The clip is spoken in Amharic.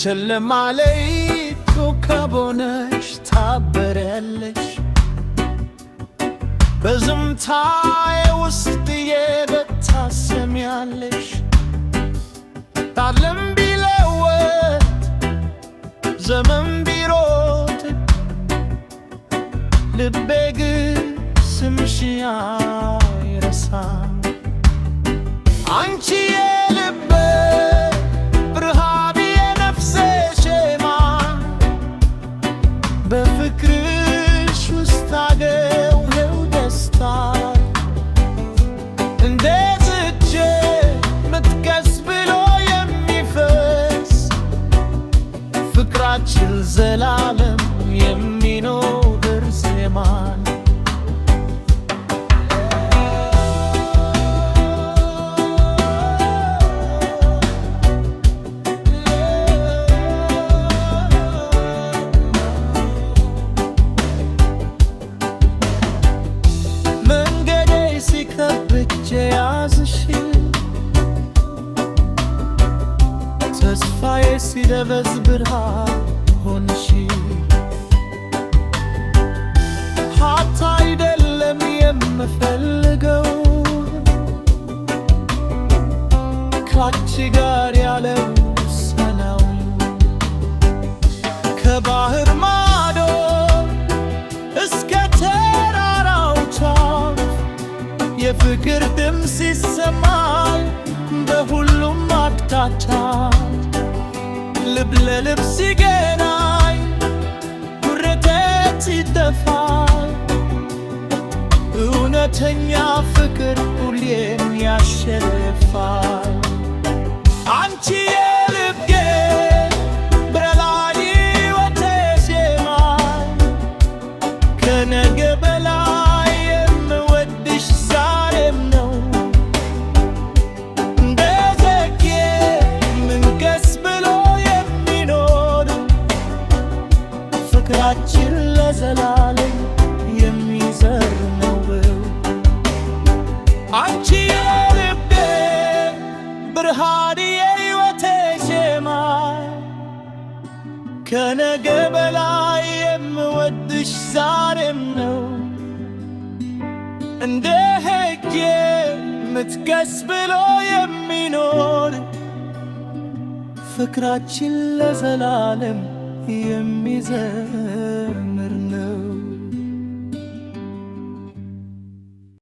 ጨለማ ላይ ኮከብ ሆነሽ ታበሪያለሽ በዝምታዬ ውስጥ የበታሰሚያለሽ ዓለም ቢለወጥ ዘመን ቢሮጥ ልቤ ግን ስምሽን አይረሳም አንቺ የልቤ ብርሃን የነፍሴ ሼማ በፍቅርሽ ውስጥ አገኘሁ ደስታ እንዴት እጄ ምትቀስ ብሎ የሚፈስ ፍቅራችን ዘላለም የሚኖር ዜማ ተስፋዬ ሲደበዝ ብርሃን ሆንሽ ሀብት አይደለም የምፈልገው ካንቺ ጋር ያለው ሰላም ከባህር ማዶ እስከ ተራራው ጫፍ የፍቅር ድምፅ ይሰማል በሁሉም አቅጣጫ ልብ ለልብ ሲገናኝ ኩርቴት ይጠፋል እውነተኛ ፍቅር ሁሌም ያሸንፋል አንቺ የልቤ ብርሃን ሕይወቴ ዜማ ከነገ በላይ የምወድሽ ዛሬም ነው ፍቅራችን ለዘላለም የሚዘር ነው አንቺ የልቤ ብርሃን የሕይወቴ ዜማ ከነገ በላይ የምወድሽ ዛሬም ነው እንደ ሕጌ ምትገስ ብሎ የሚኖር ፍቅራችን ለዘላለም የሚዘር